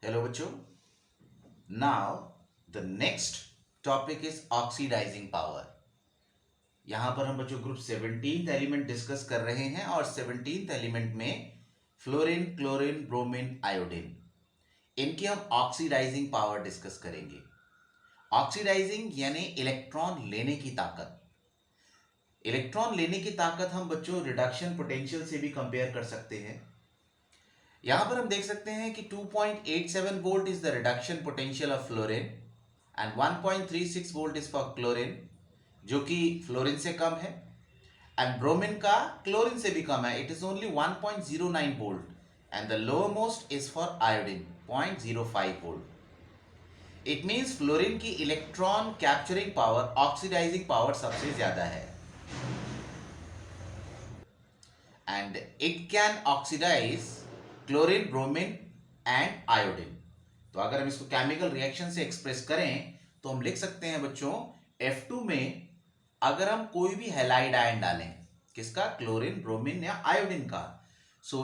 Hello बच्चों। Now the next topic is oxidising power. यहां पर हम बच्चों ग्रुप 17th एलिमेंट डिस्कस कर रहे हैं और 17th एलिमेंट में फ्लोरीन, क्लोरीन, ब्रोमीन, आयोडीन, इनकी हम ऑक्सीडाइजिंग पावर डिस्कस करेंगे। ऑक्सीडाइजिंग यानी इलेक्ट्रॉन लेने की ताकत। इलेक्ट्रॉन लेने की ताकत हम बच्चों रिडक्शन पोटेंशियल से भी कंपेयर कर सकते हैं। यहां पर हम देख सकते हैं कि 2.87 volt is the reduction potential of fluorine and 1.36 volt is for chlorine, जो कि फ्लोरीन से कम है। एंड ब्रोमीन का क्लोरीन से भी कम है, it is only 1.09 volt and the lower most is for iodine 0.05 volt. It means fluorine की electron capturing power, oxidizing power सबसे ज्यादा है and it can oxidize chlorine, bromine and iodine. तो अगर हम इसको केमिकल रिएक्शन से एक्सप्रेस करें तो हम लिख सकते हैं बच्चों F2 में अगर हम कोई भी हैलाइड आयन डालें, किसका, क्लोरीन, ब्रोमीन या आयोडीन का, so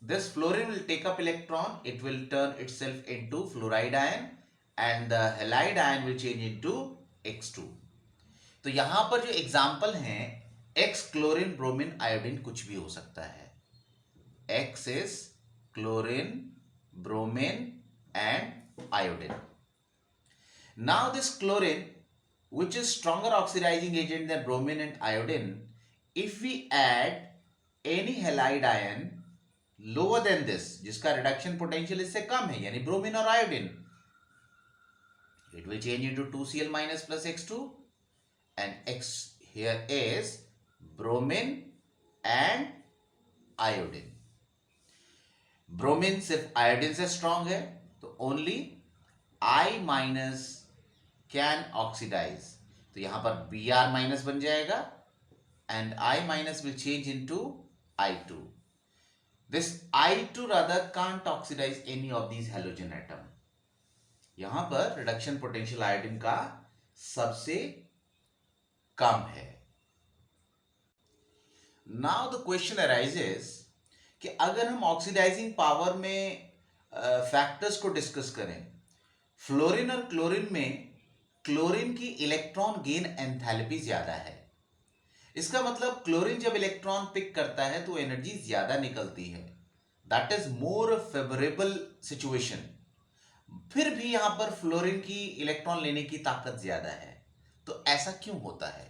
this fluorine will take up electron, it will turn itself into fluoride ion and the halide ion will change into X2। तो यहां पर जो एग्जांपल हैं, X क्लोरीन, ब्रोमीन, आयोडीन कुछ भी हो सकता है। X is chlorine, bromine and iodine. Now this chlorine, which is stronger oxidizing agent than bromine and iodine, if we add any halide ion lower than this, जिसका reduction potential इससे कम है, यानी bromine और iodine, it will change into 2Cl minus plus X2 and X here is bromine and iodine. Bromine सिर्फ iodine से strong है तो only I minus can oxidise, तो यहां पर Br माइनस बन जाएगा and I minus will change into I2. This I2 rather can't oxidize any of these halogen atom. यहां पर रिडक्शन पोटेंशियल आयोडीन का सबसे कम है। नाउ द क्वेश्चन अराइजेस कि अगर हम ऑक्सीडाइजिंग पावर में फैक्टर्स को डिस्कस करें, फ्लोरीन और क्लोरीन में क्लोरीन की इलेक्ट्रॉन गेन एंथैल्पी ज्यादा है। इसका मतलब क्लोरीन जब इलेक्ट्रॉन पिक करता है तो एनर्जी ज्यादा निकलती है, that is more favourable situation. फिर भी यहां पर फ्लोरीन की इलेक्ट्रॉन लेने की ताकत ज्यादा है, तो ऐसा क्यों होता है?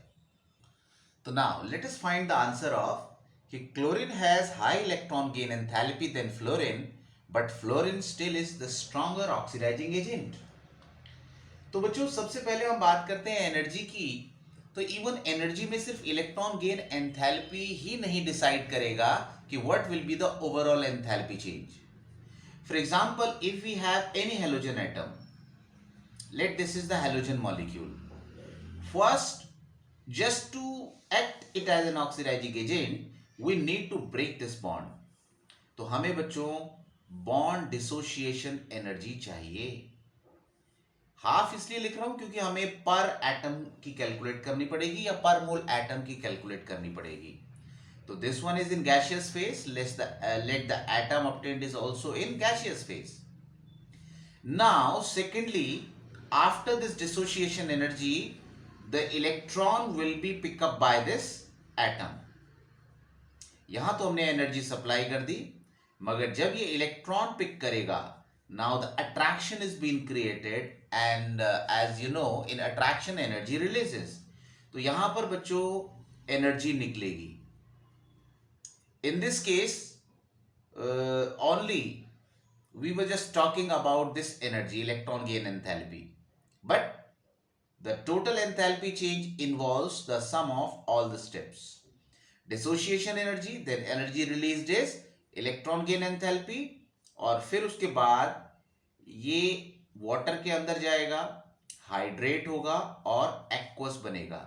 तो now let us find the answer of कि chlorine has high electron gain enthalpy than fluorine, but fluorine still is the stronger oxidizing agent. तो बच्चों सबसे पहले हम बात करते हैं एनर्जी की। तो इवन एनर्जी में सिर्फ इलेक्ट्रॉन गेन एंथैल्पी ही नहीं डिसाइड करेगा कि what will be the overall enthalpy change. For example, if we have any halogen atom, let this is the halogen molecule, first just to act it as an oxidizing agent we need to break this bond. तो हमें बच्चों bond dissociation energy चाहिए। Half इसलिए लिख रहा हूं क्योंकि हमें पर एटम की कैलकुलेट करनी पड़ेगी या पर मोल एटम की कैलकुलेट करनी पड़ेगी। तो this one is in gaseous phase, let the atom obtained is also in gaseous phase. Now secondly, after this dissociation energy the electron will be picked up by this atom. यहां तो हमने energy supply कर दी, मगर जब ये electron pick करेगा, now the attraction is been created and as you know in attraction energy releases. तो यहां पर बच्चों एनर्जी निकलेगी। In this case only we were just talking about this energy, electron gain enthalpy, but the total enthalpy change involves the sum of all the steps. Dissociation energy, then energy released is electron gain enthalpy, और फिर उसके बाद ये water के अंदर जाएगा, hydrate होगा और एक्वस बनेगा।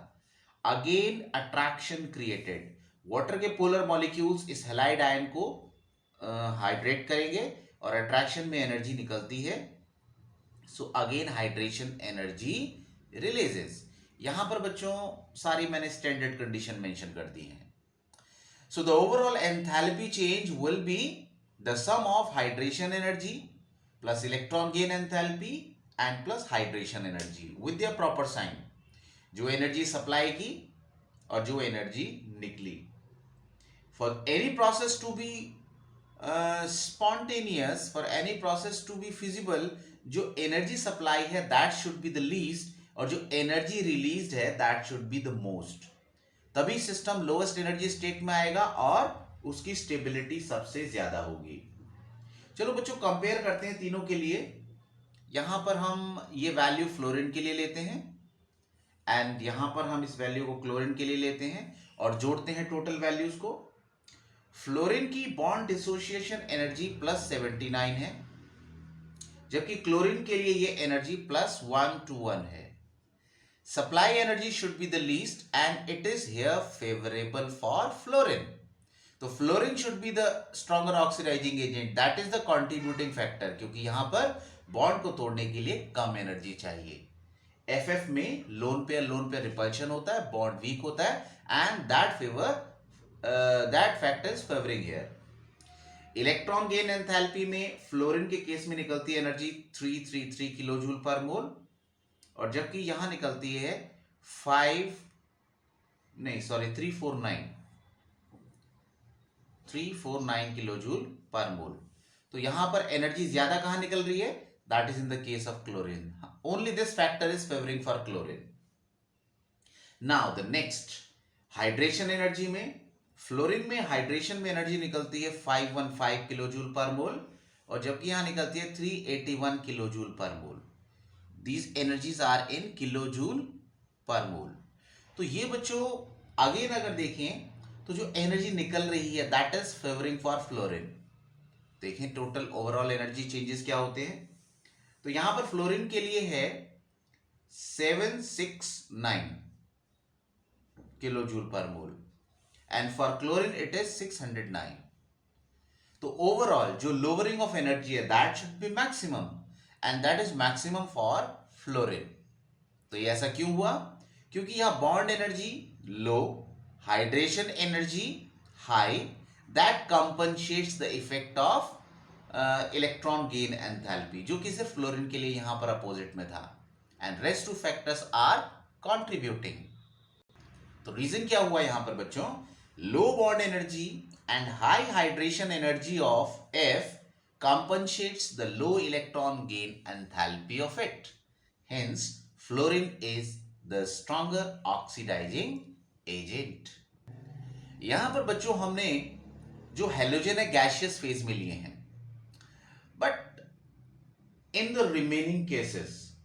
अगेन अट्रैक्शन क्रिएटेड, वाटर के पोलर मॉलिक्यूल्स इस हैलाइड आयन को हाइड्रेट करेंगे और अट्रैक्शन में एनर्जी निकलती है, so again hydration energy releases. यहां पर बच्चों सारी मैंने स्टैंडर्ड कंडीशन मेंशन कर दी हैं। So the overall enthalpy change will be the sum of hydration energy plus electron gain enthalpy and plus hydration energy with the proper sign, जो energy supply की और जो एनर्जी निकली। For any process to be spontaneous, for any process to be feasible, जो energy supply है that should be the least और जो energy released है that should be the most, तभी सिस्टम लोएस्ट एनर्जी स्टेट में आएगा और उसकी स्टेबिलिटी सबसे ज्यादा होगी। चलो बच्चों कंपेयर करते हैं तीनों के लिए। यहां पर हम ये वैल्यू फ्लोरीन के लिए लेते हैं एंड यहां पर हम इस वैल्यू को क्लोरीन के लिए लेते हैं और जोड़ते हैं टोटल वैल्यूज को। फ्लोरीन की बॉन्ड डिसोसिएशन एनर्जी +79 है, जबकि क्लोरीन के लिए ये एनर्जी +121 है। Supply energy should be the least and it is here favourable for fluorine. तो fluorine should be the stronger oxidizing agent, that is the contributing factor, क्योंकि यहां पर बॉन्ड को तोड़ने के लिए कम एनर्जी चाहिए। एफएफ में लोन पेयर रिपल्शन होता है, बॉन्ड वीक होता है and that factor is favoring here. Electron gain enthalpy में फ्लोरीन के केस में निकलती है एनर्जी 333 किलो जूल पर मोल और जबकि यहां निकलती है 349 किलो जूल पर मोल। तो यहां पर एनर्जी ज्यादा कहां निकल रही है, that is in the case of chlorine. Only this factor is favouring for chlorine. Now the next, hydration energy में फ्लोरीन में हाइड्रेशन में एनर्जी निकलती है 515 किलो जूल पर मोल और जबकि यहां निकलती है 381 kilo joule per mole. These energies are in kilo joule per mole. तो ये बच्चों अगेन अगर देखें तो जो एनर्जी निकल रही है that is favouring for fluorine. देखें टोटल ओवरऑल एनर्जी चेंजेस क्या होते हैं। तो यहां पर फ्लोरीन के लिए है 769 kilo joule per mole and for chlorine it is 609. तो ओवरऑल जो लोअरिंग ऑफ एनर्जी है that should be maximum and that is maximum for fluorine. तो ये ऐसा क्यों हुआ, क्योंकि यहां bond energy low, hydration energy high, that compensates the effect of electron gain enthalpy, जो कि सिर्फ फ्लोरीन के लिए यहां पर अपोजिट में था and rest two factors are contributing. तो रीजन क्या हुआ यहां पर बच्चों, low bond energy and high hydration energy of F compensates the low electron gain enthalpy of it. Hence, fluorine is the stronger oxidizing agent. यहां पर बच्चों हमने जो हेलोजन है गैसियस फेज में लिए हैं, but in the remaining cases,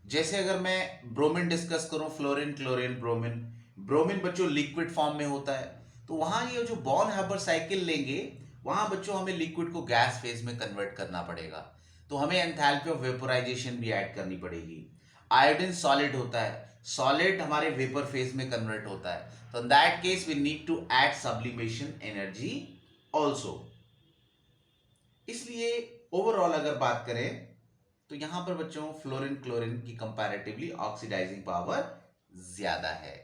जैसे अगर मैं ब्रोमीन डिस्कस करूं, फ्लोरीन क्लोरीन ब्रोमीन, ब्रोमीन बच्चों लिक्विड फॉर्म में होता है, तो वहां ये जो बॉर्न हार्बर साइकिल लेंगे वहां बच्चों हमें लिक्विड को गैस फेज में कन्वर्ट करना पड़ेगा, तो हमें एंथैल्पी ऑफ वेपोराइजेशन भी ऐड करनी पड़ेगी। आयोडीन सॉलिड होता है, सॉलिड हमारे वेपर फेज में कन्वर्ट होता है, तो in that case we need to add sublimation energy also. इसलिए ओवरऑल अगर बात करें तो यहां पर बच्चों फ्लोरीन क्लोरीन की कंपैरेटिवली ऑक्सीडाइजिंग पावर ज्यादा है।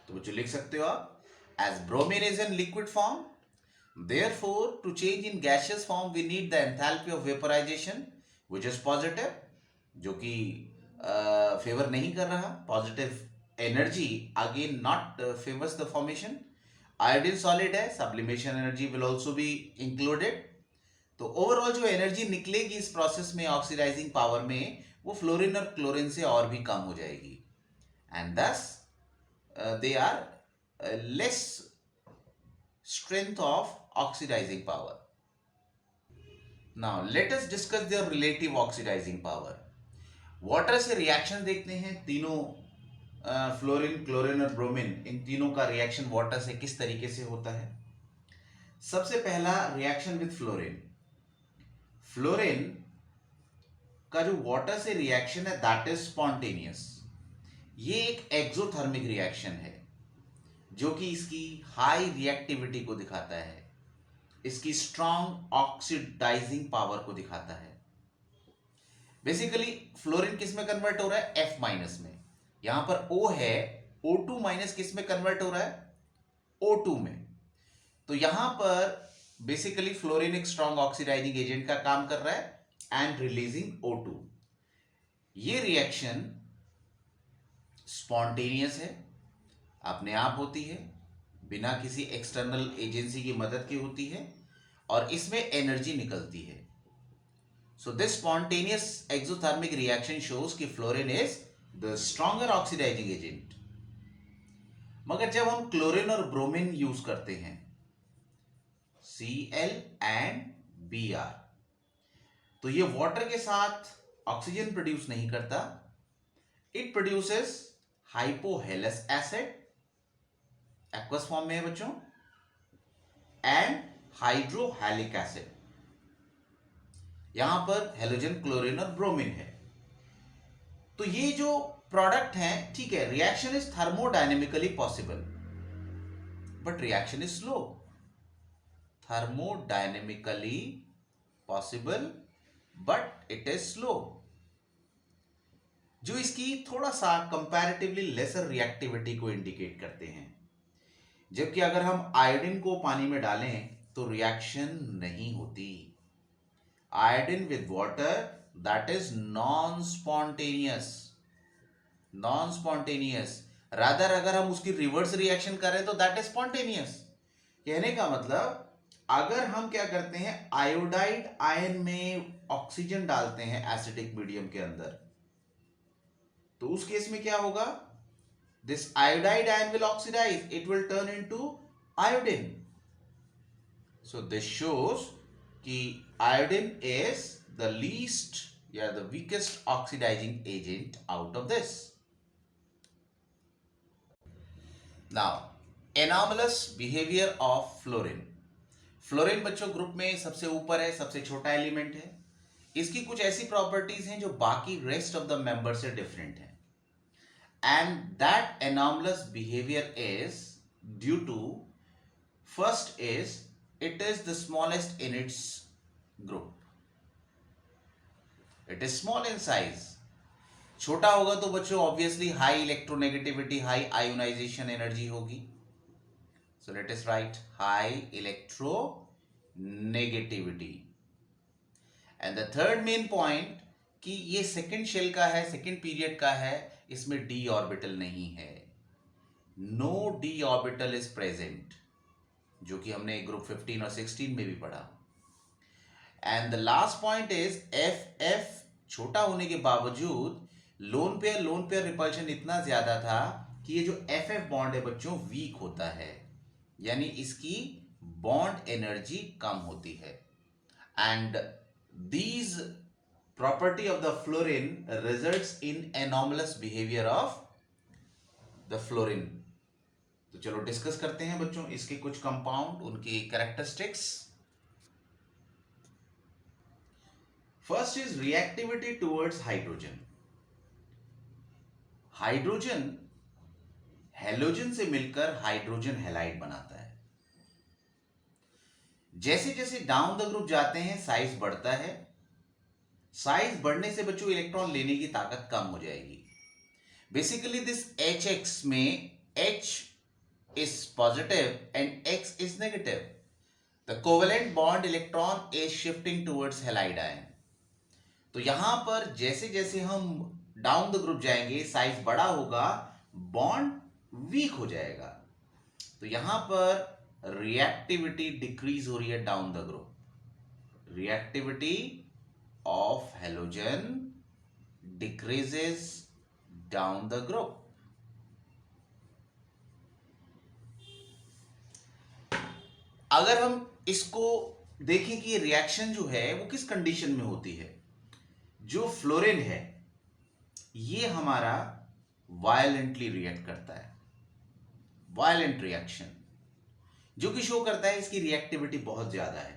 तो बच्चों लिख सकते हो आप, as bromine is in liquid form, therefore to change in gaseous form we need the enthalpy of vaporization which is positive, जो कि फेवर नहीं कर रहा, positive energy again not favours the formation. Iodine solid है, sublimation energy will also be included. तो overall जो energy निकलेगी इस प्रोसेस में ऑक्सीडाइजिंग पावर में, वो फ्लोरीन और क्लोरीन से और भी कम हो जाएगी एंड दस they are less strength of oxidizing power. Now let us discuss their relative oxidizing power. Water से रिएक्शन देखते हैं, तीनों फ्लोरीन क्लोरीन और ब्रोमीन, इन तीनों का रिएक्शन वाटर से किस तरीके से होता है। सबसे पहला रिएक्शन विद फ्लोरीन, फ्लोरीन का जो वाटर से रिएक्शन है दैट इज स्पॉन्टेनियस। ये एक एक्सोथर्मिक रिएक्शन है जो कि इसकी हाई रिएक्टिविटी को दिखाता है, इसकी स्ट्रॉन्ग ऑक्सीडाइजिंग पावर को दिखाता है। बेसिकली फ्लोरीन किस में कन्वर्ट हो रहा है, F माइनस में। यहां पर O है, O2 माइनस किस में कन्वर्ट हो रहा है, O2 में। तो यहां पर बेसिकली फ्लोरीन एक स्ट्रॉन्ग ऑक्सीडाइजिंग एजेंट का काम कर रहा है एंड रिलीजिंग O2। ये रिएक्शन स्पॉन्टेनियस है, अपने आप होती है, बिना किसी एक्सटर्नल एजेंसी की मदद की होती है, और इसमें एनर्जी निकलती है। So this spontaneous exothermic reaction shows कि fluorine is the stronger oxidizing agent. मगर जब हम क्लोरीन और ब्रोमीन यूज करते हैं, Cl एंड Br, तो ये वाटर के साथ ऑक्सीजन प्रोड्यूस नहीं करता, it produces hypohalous acid, aqueous form में है बच्चों, एंड हाइड्रोहैलिक एसिड। यहां पर हेलोजन, क्लोरीन और ब्रोमीन है। तो ये जो प्रोडक्ट हैं, ठीक है, reaction is thermodynamically possible but reaction is slow. Thermodynamically possible but it is slow, जो इसकी थोड़ा सा कंपैरेटिवली लेसर रिएक्टिविटी को इंडिकेट करते हैं। जबकि अगर हम आयोडीन को पानी में डालें तो रिएक्शन नहीं होती। Iodine with water, that is non spontaneous. Non spontaneous rather अगर हम उसकी रिवर्स रिएक्शन करें तो दैट इज स्पॉन्टेनियस। कहने का मतलब, अगर हम क्या करते हैं, आयोडाइड आयन में ऑक्सीजन डालते हैं एसिडिक मीडियम के अंदर, तो उस केस में क्या होगा, this iodide ion will oxidize, it will turn into iodine. So this shows कि iodine is the least या the weakest oxidizing agent out of this. Now anomalous behavior of fluorine. Fluorine बच्चों group में सबसे ऊपर है, सबसे छोटा element है। इसकी कुछ ऐसी प्रॉपर्टीज हैं जो बाकी रेस्ट ऑफ द मेंबर से डिफरेंट है, and that anomalous behavior is due to, first is it is the smallest in its group, it is small in size। छोटा होगा तो बच्चों obviously high electronegativity, high ionization energy होगी। So let us write high electronegativity. And the third main point कि ये second shell का है, second period का है, इसमें डी ऑर्बिटल नहीं है, no d orbital is present, जो कि हमने ग्रुप 15 और 16 में भी पढ़ा। And the last point is F F छोटा होने के बावजूद लोन पेयर रिपल्शन इतना ज्यादा था कि ये जो एफ एफ बॉन्ड है बच्चों वीक होता है, यानी इसकी बॉन्ड एनर्जी कम होती है। And these property of the fluorine results in anomalous behavior of the fluorine। तो चलो डिस्कस करते हैं बच्चों इसके कुछ कंपाउंड, उनकी characteristics. First is reactivity towards hydrogen. Hydrogen halogen से मिलकर हाइड्रोजन हैलाइड बनाता है। जैसे जैसे डाउन द ग्रुप जाते हैं साइज बढ़ता है, साइज बढ़ने से बच्चों इलेक्ट्रॉन लेने की ताकत कम हो जाएगी। बेसिकली दिस HX में H is positive and X is negative. The covalent bond electron is shifting towards halide ion. तो यहां पर जैसे जैसे हम डाउन द ग्रुप जाएंगे साइज बड़ा होगा, बॉन्ड वीक हो जाएगा। तो यहां पर रिएक्टिविटी डिक्रीज हो रही है down the group. Reactivity of halogen decreases down the group। अगर हम इसको देखें कि रिएक्शन जो है वो किस कंडीशन में होती है, जो फ्लोरीन है ये हमारा वायलेंटली रिएक्ट करता है, वायलेंट रिएक्शन, जो कि शो करता है इसकी रिएक्टिविटी बहुत ज्यादा है।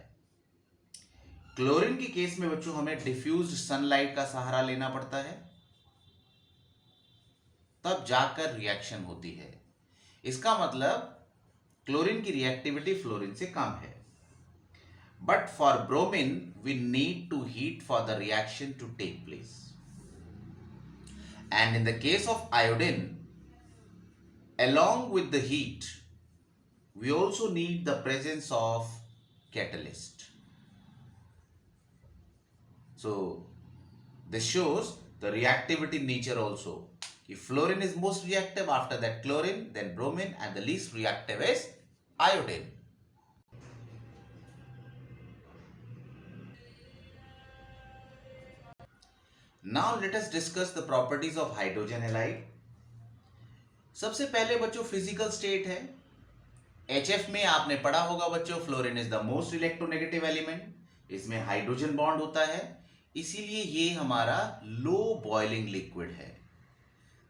क्लोरीन के केस में बच्चों हमें डिफ्यूज्ड सनलाइट का सहारा लेना पड़ता है, तब जाकर रिएक्शन होती है। इसका मतलब क्लोरीन की रिएक्टिविटी फ्लोरीन से कम है। But for bromine we need to heat for the reaction to take place. And in the case of iodine, along with the heat, we also need the presence of catalyst. So this shows the reactivity nature also. If fluorine is most reactive, after that chlorine, then bromine, and the least reactive is iodine. Now let us discuss the properties of hydrogen halide. सबसे पहले बच्चों physical state है. HF में आपने पढ़ा होगा बच्चों, fluorine is the most electronegative element. इसमें हाइड्रोजन बॉन्ड होता है, इसीलिए ये हमारा लो बॉइलिंग लिक्विड है.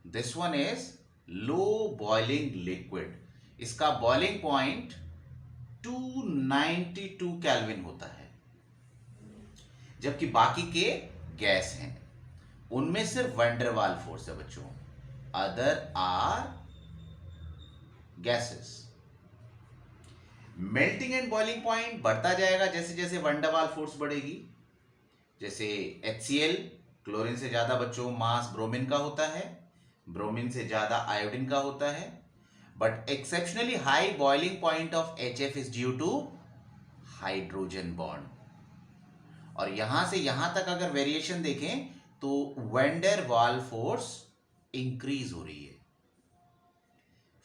This one is low boiling liquid. इसका बॉइलिंग पॉइंट 292 केल्विन होता है. जबकि बाकी के गैस हैं, उनमें सिर्फ वैंडरवाल फोर्स है बच्चों. Other are gases. Melting and boiling point बढ़ता जाएगा जैसे जैसे वैंडरवाल फोर्स बढ़ेगी. जैसे HCl क्लोरीन से ज्यादा बच्चों मास ब्रोमीन का होता है, ब्रोमीन से ज्यादा आयोडीन का होता है. But exceptionally high boiling point of HF is due to hydrogen bond. और यहां से यहां तक अगर वेरिएशन देखें तो वैंडर वाल फोर्स इंक्रीज हो रही है.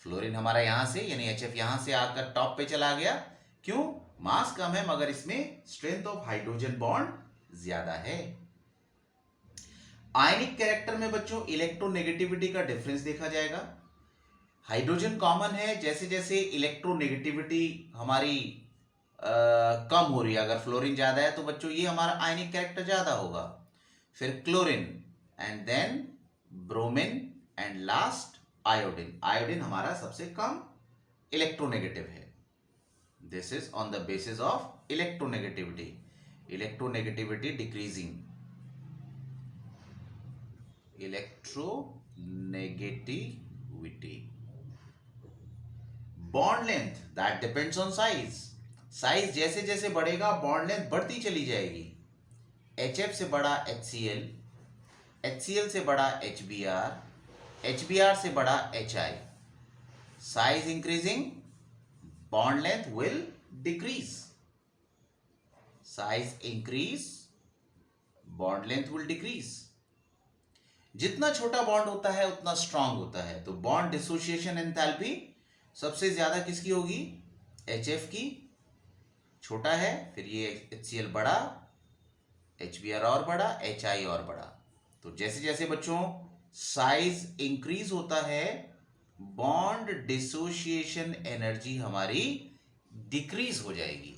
फ्लोरीन हमारा यहां से यानी HF यहां से आकर टॉप पे चला गया. क्यों? मास कम है मगर इसमें स्ट्रेंथ ऑफ हाइड्रोजन बॉन्ड ज्यादा है. आयनिक कैरेक्टर में बच्चों इलेक्ट्रोनेगेटिविटी का डिफरेंस देखा जाएगा. हाइड्रोजन कॉमन है, जैसे जैसे इलेक्ट्रोनेगेटिविटी हमारी कम हो रही है. अगर फ्लोरीन ज्यादा है तो बच्चों ये हमारा आयनिक कैरेक्टर ज्यादा होगा. फिर chlorine and then bromine and last iodine. Iodine हमारा सबसे कम इलेक्ट्रोनेगेटिव है. This is on the basis of electronegativity. Electronegativity decreasing. Electronegativity. Bond length that depends on size. Size जैसे जैसे बढ़ेगा बॉन्ड लेंथ बढ़ती चली जाएगी. HF से बड़ा HCl, HCl से बड़ा HBr, HBr से बड़ा HI. Size increasing, bond length will decrease. Size increase, bond length will decrease. जितना छोटा बॉन्ड होता है उतना स्ट्रांग होता है. तो बॉन्ड डिसोसिएशन एंथैल्पी सबसे ज्यादा किसकी होगी? HF की. छोटा है, फिर ये HCl बड़ा, HBr और बड़ा, HI और बड़ा. तो जैसे जैसे बच्चों साइज इंक्रीज होता है, बॉन्ड डिसोसिएशन एनर्जी हमारी डिक्रीज हो जाएगी.